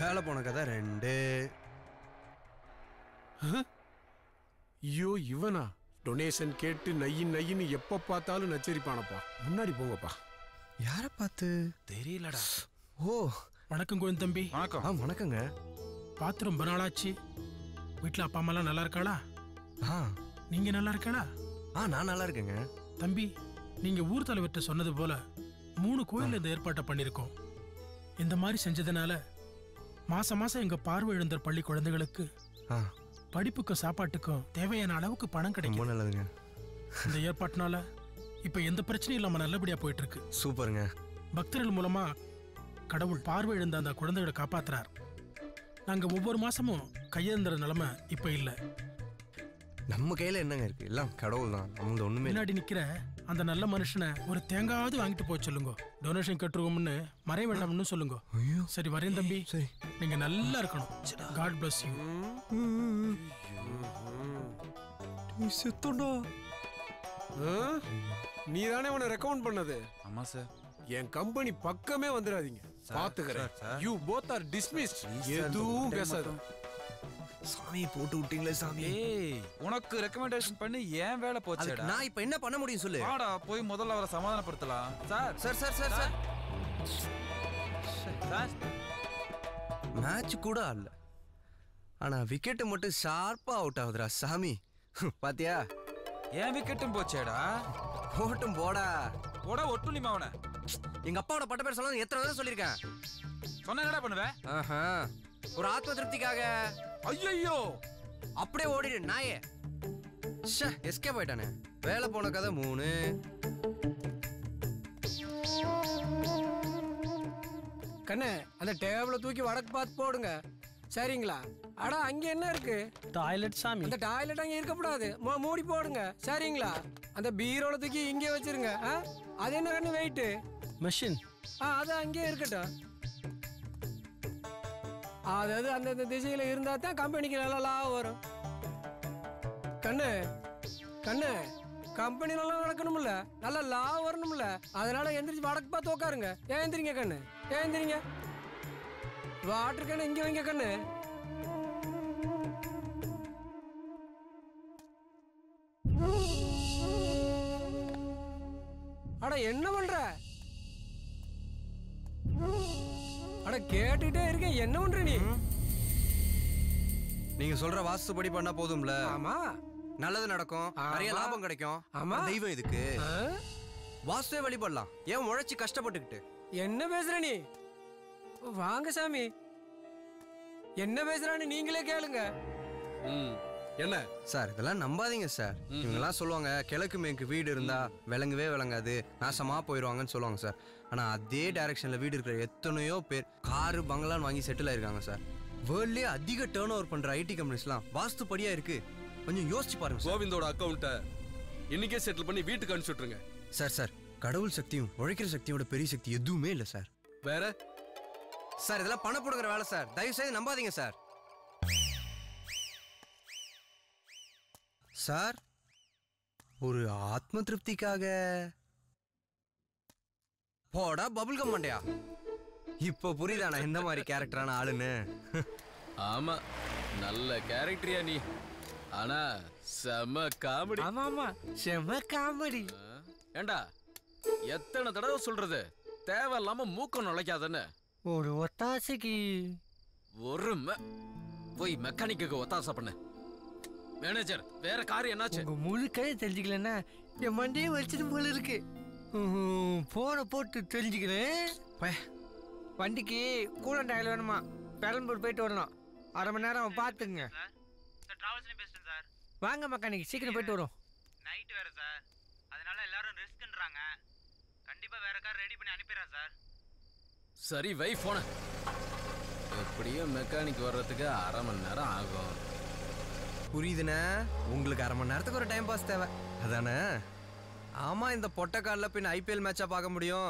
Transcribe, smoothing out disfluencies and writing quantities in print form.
வேலை போன கதை 2. ஐயோ இவனா டொனேஷன் கேட்டு நையின்னு எப்ப பார்த்தாலும் நச்சரிப்பானப்பா. முன்னாடி போங்கப்பா. யார பார்த்து தெரியலடா. ஓ வணக்கம் கோவிந்த் தம்பி. வணக்கம். வணக்கங்க. பார்த்து ரொம்ப நாளாச்சு. வீட்டுல அப்பா அம்மா எல்லாம் நல்லா இருக்காளா? நீங்க நல்லா இருக்காளா? நான் நல்லா இருக்கேங்க. தம்பி, நீங்க ஊர் தலைவர்கிட்ட சொன்னது போல 3 கோயில் இந்த ஏற்பாட்டை பண்ணிருக்கோம். இந்த மாதிரி செஞ்சதுனால மாசம் எங்க பார்வை இழந்த பள்ளி குழந்தைகளுக்கு படிப்புக்கும் சாப்பாட்டுக்கும் தேவையான அளவுக்கு பணம் கிடைக்கும். நல்லதுங்க. இந்த ஏற்பாட்டினால இப்ப எந்த பிரச்சனையும் இல்லாம நல்லபடியா போயிட்டு இருக்கு. சூப்பருங்க. பக்தர்கள் மூலமா கடவுள் பார்வை இழந்த அந்த குழந்தைகளை காப்பாத்துறார். நாங்க ஒவ்வொரு மாசமும் கையேந்திர நிலைமை இப்ப இல்ல. நம்ம கையில என்னங்க இருக்கு? எல்லாம் கடவுள் தான். நம்ம ஒண்ணுமே. முன்னாடி நிக்கிற அந்த நல்ல மனுஷனை ஒரு தேங்காவது வாங்கிட்டு போய் சொல்லுங்க. டொனேஷன் கட்டுருவோம்னு மறைய வேண்டாம்னு சொல்லுங்க. சரி வரேன் தம்பி. சரி, நீங்க நல்லா இருக்கணும். God bless you. செத்தோண்டா. நீ தானே அவனை ரெக்கமெண்ட் பண்ணது? ஆமா சார். என் கம்பெனி பக்கமே வந்துடாதீங்க. பாத்துக்கிறேன். You both are dismissed. எதுவும் பேசாத. சாமி போட்டு விட்டீங்களே சாமி. ஏய், உனக்கு ரெக்கமெண்டேஷன் பண்ணி ஏன் வேலை போச்சுடா? நான் இப்ப என்ன பண்ண முடியும் சொல்லு. வாடா போய் முதல்ல அவரை சமாதானப்படுத்தலாம். Sir sir sir sir sir sir match கூட ஆடல. ஆனா விக்கெட் மட்டும் ஷார்ப்பா அவுட் ஆகுதுடா சாமி. பாத்தியா? ஏன் விக்கெட்டும் போச்சேடா? போட்டும் போடா. போடா ஒட்டுலிமா அவனை. எங்க அப்பாவோட பட்ட பேர் சொல்ல எத்தனை தடவை சொல்லிருக்கேன். சொன்ன என்னடா பண்ணுவேன்? ஒரு ஆத்ம திருப்திக்காக. ஐயோ அப்படியே ஓடிடு நாயே. எஸ்கேப் ஆயிட்டானே. வேலை போன கதை 3. கண்ணே, அந்த டேபிள தூக்கி வடக்கு பார்த்து போடுங்க. சரிங்களா? அடா அங்க என்ன இருக்கு? டாய்லெட் சாமி. அந்த டாய்லெட் அங்க இருக்கக்கூடாது. மூடி போடுங்க. சரிங்களா? அந்த பீரோல தூக்கி இங்கே வச்சிருங்க. அது என்ன கண்ணு வெயிட்? மெஷின். அது அங்கே இருக்கட்டும். அதாவது அந்த திசையில இருந்தா தான் கம்பெனிக்கு நல்லா லாபம் வரும். கண்ணு கம்பெனி நல்லா நடக்கணும்ல, நல்லா லாபம் வரணும்ல. அதனால எந்திரிச்சு வடக்கு பார்த்து உட்காருங்க. ஏந்திரிங்க கண்ணு, ஏந்திரிங்க. வாட்டர் கண்ணு இங்க வைங்க கண்ணு. அட என்ன பண்ற? அட கேட்டுட்டே இருக்கேன், என்ன பண்ற நீ? நீங்க சொல்ற வாஸ்துபடி பண்ணா போதும்ல. ஆமா, நல்லது நடக்கும், நிறைய லாபம் கிடைக்கும். ஆமா, தெய்வம் இதுக்கு வாஸ்துவே வழிபடலாம். ஏன் உழைச்சி கஷ்டப்பட்டுக்கிட்டு? என்ன பேசுற நீ? வாங்க சாமி, என்ன பேசுறான்னு நீங்களே கேளுங்க. என்ன சார் இதெல்லாம் நம்பாதீங்க சார். இவங்கெல்லாம் சொல்லுவாங்க கிழக்கு மேற்கு வீடு இருந்தா விளங்கவே விளங்காது, நாசமா போயிடுவாங்கன்னு சொல்லுவாங்க சார். ஆனா அதே டைரக்ஷன்ல வீடு இருக்கிற எத்தனையோ பேர் காரு பங்களான்னு வாங்கி செட்டில் ஆயிருக்காங்க சார். வேர்ல்ட்லயே அதிக டேர்ன் ஓவர் பண்ற ஐடி கம்பெனிஸ்லாம் வாஸ்துபடியா இருக்கு. கொஞ்சம் யோசிச்சு பாருங்க. கோவிந்தோட அக்கௌண்ட்டை இன்னைக்கே செட்டில் பண்ணி வீட்டுக்கு அனுப்பிச்சுட்ருங்க. சார் கடவுள் சக்தியும் உழைக்கிற சக்தியோட பெரிய சக்தி எதுவுமே இல்லை சார். வேற சார் இதெல்லாம் பணம் போடுங்கிற வேலை சார். தயவு செய்து நம்பாதீங்க சார். சார் ஒரு ஆத்ம திருப்திக்காக போடா பபுல்கம் மண்டையா. இப்ப புரியுதா நான் எந்த மாதிரி கேரக்டரான ஆளுன்னு? ஆமா, நல்ல கேரக்டரியா நீ. ஆனா செம காமெடி. ஆமா செம காமெடி. ஏண்டா எத்தனை தடவை சொல்றது, தேவையில்லாம மூக்கம் நுழைக்காதன்னு. ஒரு ஒத்தாசைக்கு ஒரு போய் மெக்கானிக்கு ஒத்தாசை பண்ணு. மேனேஜர் வேற கார் என்னாச்சு? உங்க முழு கதை தெரிஞ்சுக்கலன்னா என் மண்டையே வலிச்சிட்டு போல இருக்கு. போன போட்டு தெரிஞ்சுக்கிறேன். வண்டிக்கு கூலண்ட் ஆயில் வேணுமா? பெரம்பூர் போயிட்டு வரணும். அரை மணி நேரம் பார்த்துங்க. வாங்க மெக்கானிக், சீக்கிரம் போயிட்டு வரும். நைட் வேற சார், அதனால எல்லாரும் ரிஸ்க்ன்றாங்க. கண்டிப்பா வேற கார் ரெடி பண்ணி அனுப்பிடுறேன் சார். சரி வை போன. எப்படியும் மெக்கானிக் வர்றதுக்கு அரை மணி நேரம் ஆகும். புரியுதுண்ணே, உங்களுக்கு அரை மணி நேரத்துக்கு ஒரு டைம் பாஸ் தேவை அதானே? ஆமா, இந்த பொட்டை காலில் பின் ஐபிஎல் மேட்சா பார்க்க முடியும்.